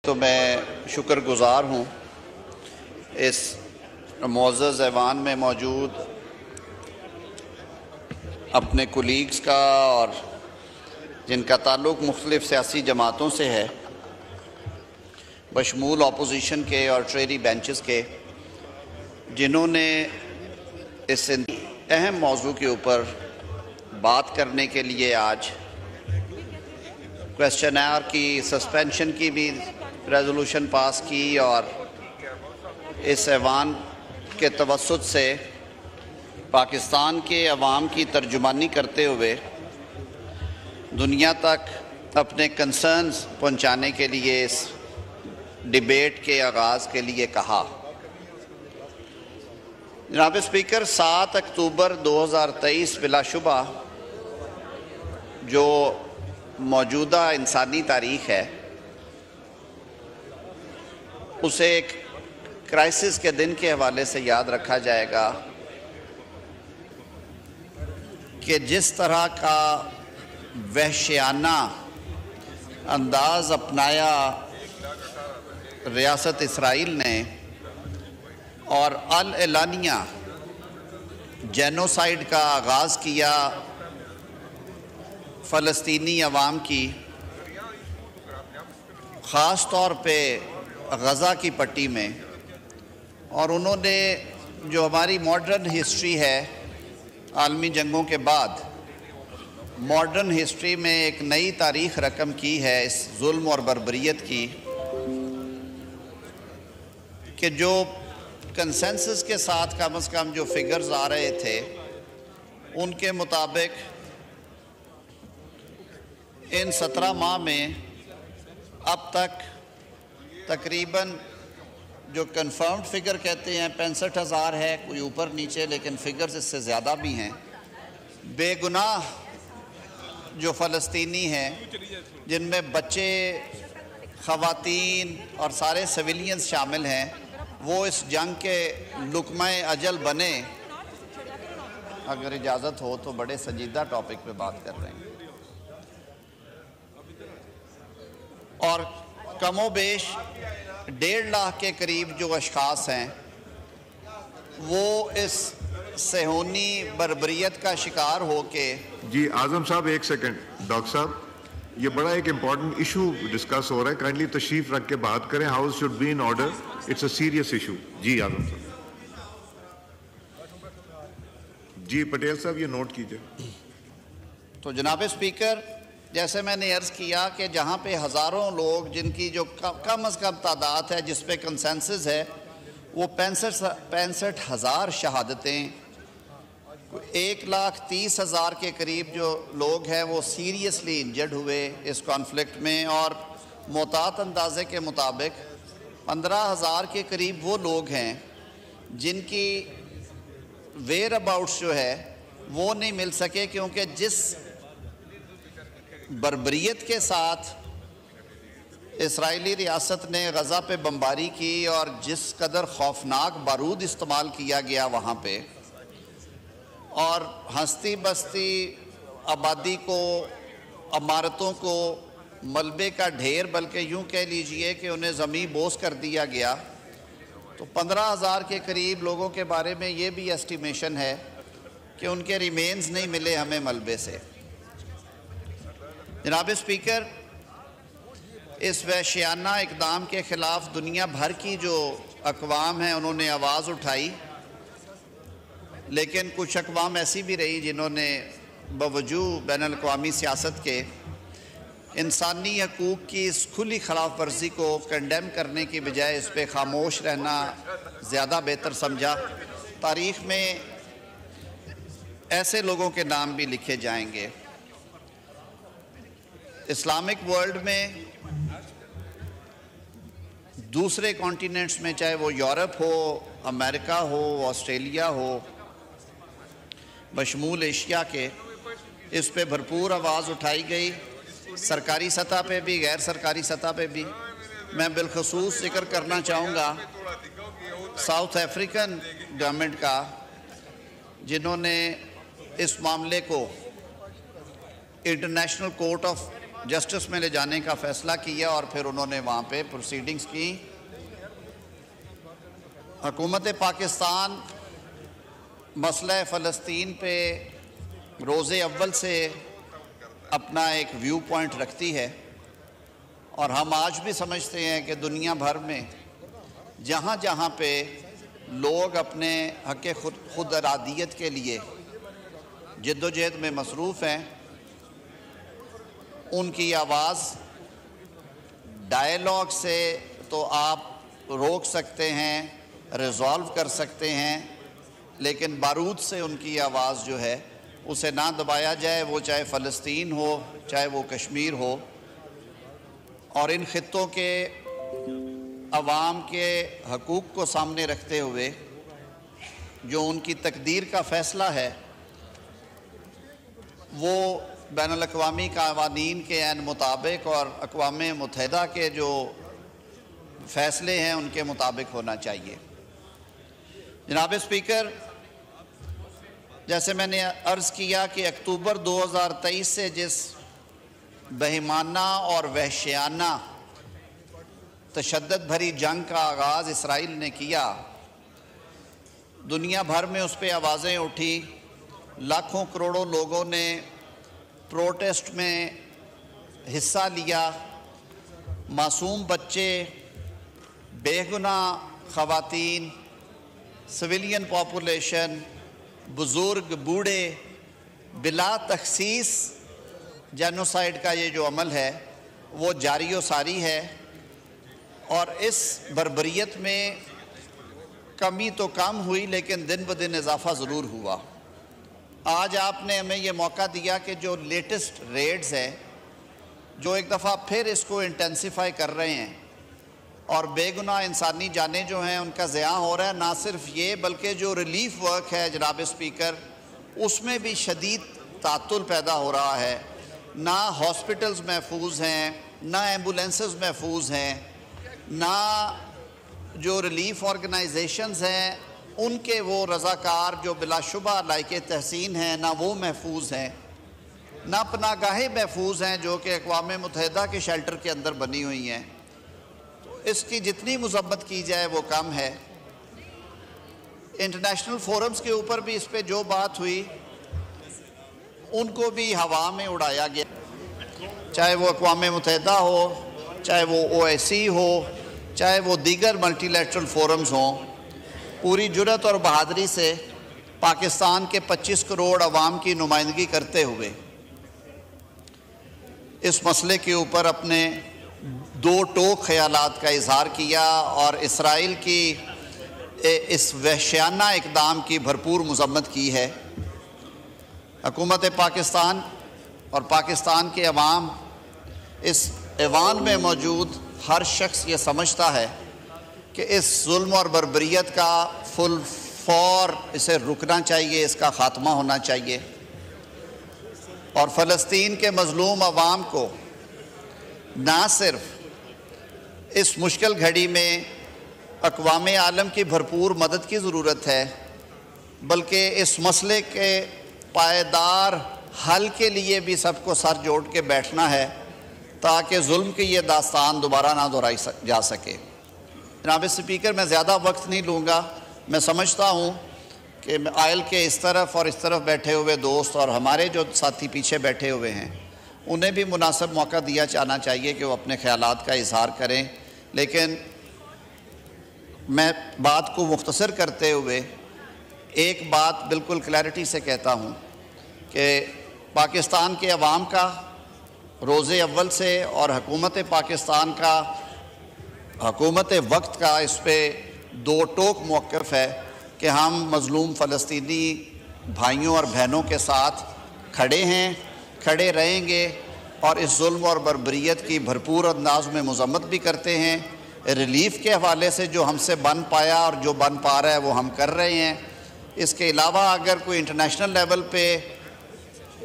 تو میں شکر گزار ہوں اس معزز ایوان میں موجود اپنے کولیگز کا اور جن کا تعلق مختلف سیاسی جماعتوں سے ہے، بشمول اپوزیشن کے اور ٹریری بینچز کے، جنہوں نے اس اہم موضوع کے اوپر بات کرنے کے لیے آج کویسچن آور کی سسپینشن کی بھی ریزولوشن پاس کی اور اس ایوان کے توسط سے پاکستان کے عوام کی ترجمانی کرتے ہوئے دنیا تک اپنے کنسرنز پہنچانے کے لیے اس ڈیبیٹ کے آغاز کے لیے کہا۔ جناب اسپیکر، 7 اکتوبر 2023 بلا شبہ جو موجودہ انسانی تاریخ ہے، اسے ایک کرائسس کے دن کے حوالے سے یاد رکھا جائے گا کہ جس طرح کا وحشیانہ انداز اپنایا ریاست اسرائیل نے اور اعلانیہ جینوسائیڈ کا آغاز کیا فلسطینی عوام کی، خاص طور پہ غزہ کی پٹی میں، اور انہوں نے جو ہماری ماڈرن ہسٹری ہے عالمی جنگوں کے بعد ماڈرن ہسٹری میں ایک نئی تاریخ رقم کی ہے اس ظلم اور بربریت کی، کہ جو کنسنسس کے ساتھ کم از کم جو فگرز آ رہے تھے ان کے مطابق ان 17 ماہ میں اب تک تقریباً جو کنفرمڈ فگر کہتے ہیں 65,000 ہے، کوئی اوپر نیچے، لیکن فگرز اس سے زیادہ بھی ہیں، بے گناہ جو فلسطینی ہیں جن میں بچے، خواتین اور سارے سویلینز شامل ہیں، وہ اس جنگ کے لقمہ اجل بنے۔ اگر اجازت ہو تو بڑے سنجیدہ ٹاپک پہ بات کر رہے ہیں، اور کم و بیش 1.5 لاکھ کے قریب جو اشخاص ہیں وہ اس صہیونی بربریت کا شکار ہو کے۔ جی اعظم صاحب ایک سیکنڈ، ڈاکٹر صاحب یہ بڑا ایک امپورٹنٹ ایشو ڈسکس ہو رہا ہے، کائنڈلی تشریف رکھ کے بات کریں، house should be in order, it's a serious issue. جی اعظم صاحب۔ جی پٹیل صاحب یہ نوٹ کیجئے۔ تو جناب اسپیکر، جیسے میں نے عرض کیا کہ جہاں پہ ہزاروں لوگ جن کی جو کم از کم تعداد ہے جس پہ کنسنسس ہے وہ 65,000 شہادتیں، 1,30,000 کے قریب جو لوگ ہیں وہ سیریسلی انجرڈ ہوئے اس کانفلکٹ میں، اور محتاط اندازے کے مطابق 15,000 کے قریب وہ لوگ ہیں جن کی ویئر اباؤٹس جو ہے وہ نہیں مل سکے، کیونکہ جس بربریت کے ساتھ اسرائیلی ریاست نے غزہ پہ بمباری کی اور جس قدر خوفناک بارود استعمال کیا گیا وہاں پہ، اور ہستی بستی آبادی کو، عمارتوں کو ملبے کا ڈھیر، بلکہ یوں کہہ لیجئے کہ انہیں زمین بوس کر دیا گیا، تو 15,000 کے قریب لوگوں کے بارے میں یہ بھی ایسٹیمیشن ہے کہ ان کے ریمینز نہیں ملے ہمیں ملبے سے۔ جناب اسپیکر، اس وحشیانہ اقدام کے خلاف دنیا بھر کی جو اقوام ہیں انہوں نے آواز اٹھائی، لیکن کچھ اقوام ایسی بھی رہی جنہوں نے باوجود بین الاقوامی سیاست کے انسانی حقوق کی اس کھلی خلاف ورزی کو کنڈیم کرنے کی بجائے اس پہ خاموش رہنا زیادہ بہتر سمجھا۔ تاریخ میں ایسے لوگوں کے نام بھی لکھے جائیں گے۔ اسلامک ورلڈ میں دوسرے کانٹیننٹس میں، چاہے وہ یورپ ہو، امریکہ ہو، آسٹریلیا ہو، بشمول ایشیا کے، اس پہ بھرپور آواز اٹھائی گئی، سرکاری سطح پہ بھی، غیر سرکاری سطح پہ بھی۔ میں بالخصوص ذکر کرنا چاہوں گا ساؤتھ افریقن گورنمنٹ کا، جنہوں نے اس معاملے کو انٹرنیشنل کورٹ آف جسٹس میں لے جانے کا فیصلہ کیا اور پھر انہوں نے وہاں پہ پروسیڈنگز کی۔ حکومت پاکستان مسئلہ فلسطین پہ روز اول سے اپنا ایک ویو پوائنٹ رکھتی ہے، اور ہم آج بھی سمجھتے ہیں کہ دنیا بھر میں جہاں جہاں پہ لوگ اپنے حق خود ارادیت کے لیے جد و جہد میں مصروف ہیں، ان کی آواز ڈائیلاگ سے تو آپ روک سکتے ہیں، ریزالو کر سکتے ہیں، لیکن بارود سے ان کی آواز جو ہے اسے نہ دبایا جائے، وہ چاہے فلسطین ہو چاہے وہ کشمیر ہو۔ اور ان خطوں کے عوام کے حقوق کو سامنے رکھتے ہوئے جو ان کی تقدیر کا فیصلہ ہے وہ بین الاقوامی قوانین کے عین مطابق اور اقوام متحدہ کے جو فیصلے ہیں ان کے مطابق ہونا چاہیے۔ جناب اسپیکر، جیسے میں نے عرض کیا کہ اکتوبر 2023 سے جس بہیمانہ اور وحشیانہ تشدد بھری جنگ کا آغاز اسرائیل نے کیا، دنیا بھر میں اس پہ آوازیں اٹھی، لاکھوں کروڑوں لوگوں نے پروٹیسٹ میں حصہ لیا، معصوم بچے، بے گناہ خواتین، سویلین پاپولیشن، بزرگ، بوڑھے، بلا تخصیص جینوسائیڈ کا یہ جو عمل ہے وہ جاری و ساری ہے، اور اس بربریت میں کمی تو کم ہوئی لیکن دن بدن اضافہ ضرور ہوا۔ آج آپ نے ہمیں یہ موقع دیا کہ جو لیٹسٹ ریڈز ہیں جو ایک دفعہ پھر اس کو انٹینسیفائی کر رہے ہیں اور بے گناہ انسانی جانیں جو ہیں ان کا ضیاع ہو رہا ہے، نہ صرف یہ بلکہ جو ریلیف ورک ہے جناب اسپیکر اس میں بھی شدید تعطل پیدا ہو رہا ہے، نہ ہاسپٹلز محفوظ ہیں، نہ ایمبولینسز محفوظ ہیں، نہ جو ریلیف آرگنائزیشنز ہیں ان کے وہ رضاکار جو بلا شبہ لائق تحسین ہیں نہ وہ محفوظ ہیں، نہ پناہ گاہیں محفوظ ہیں جو کہ اقوام متحدہ کے شیلٹر کے اندر بنی ہوئی ہیں۔ اس کی جتنی مذمت کی جائے وہ کم ہے۔ انٹرنیشنل فورمز کے اوپر بھی اس پہ جو بات ہوئی ان کو بھی ہوا میں اڑایا گیا، چاہے وہ اقوام متحدہ ہو، چاہے وہ OIC ہو، چاہے وہ دیگر ملٹی لیٹرل فورمز ہوں۔ پوری جرأت اور بہادری سے پاکستان کے 25 کروڑ عوام کی نمائندگی کرتے ہوئے اس مسئلے کے اوپر اپنے دو ٹوک خیالات کا اظہار کیا اور اسرائیل کی اس وحشیانہ اقدام کی بھرپور مذمت کی ہے۔ حکومت پاکستان اور پاکستان کے عوام، اس ایوان میں موجود ہر شخص یہ سمجھتا ہے کہ اس ظلم اور بربریت کا فل فور اسے رکنا چاہیے، اس کا خاتمہ ہونا چاہیے، اور فلسطین کے مظلوم عوام کو نہ صرف اس مشکل گھڑی میں اقوام عالم کی بھرپور مدد کی ضرورت ہے بلکہ اس مسئلے کے پائیدار حل کے لیے بھی سب کو سر جوڑ کے بیٹھنا ہے تاکہ ظلم کی یہ داستان دوبارہ نہ دہرائی جا سکے۔ جناب اسپیکر، میں زیادہ وقت نہیں لوں گا۔ میں سمجھتا ہوں کہ آئل کے اس طرف اور اس طرف بیٹھے ہوئے دوست اور ہمارے جو ساتھی پیچھے بیٹھے ہوئے ہیں انہیں بھی مناسب موقع دیا جانا چاہیے کہ وہ اپنے خیالات کا اظہار کریں، لیکن میں بات کو مختصر کرتے ہوئے ایک بات بالکل کلیئرٹی سے کہتا ہوں کہ پاکستان کے عوام کا روز اول سے اور حکومت پاکستان کا حکومت وقت کا اس پہ دو ٹوک موقف ہے کہ ہم مظلوم فلسطینی بھائیوں اور بہنوں کے ساتھ کھڑے ہیں، کھڑے رہیں گے، اور اس ظلم اور بربریت کی بھرپور انداز میں مذمت بھی کرتے ہیں۔ ریلیف کے حوالے سے جو ہم سے بن پایا اور جو بن پا رہا ہے وہ ہم کر رہے ہیں۔ اس کے علاوہ اگر کوئی انٹرنیشنل لیول پہ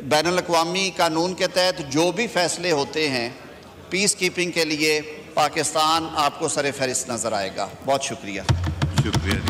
بین الاقوامی قانون کے تحت جو بھی فیصلے ہوتے ہیں پیس کیپنگ کے لیے، پاکستان آپ کو سر فہرست نظر آئے گا۔ بہت شکریہ۔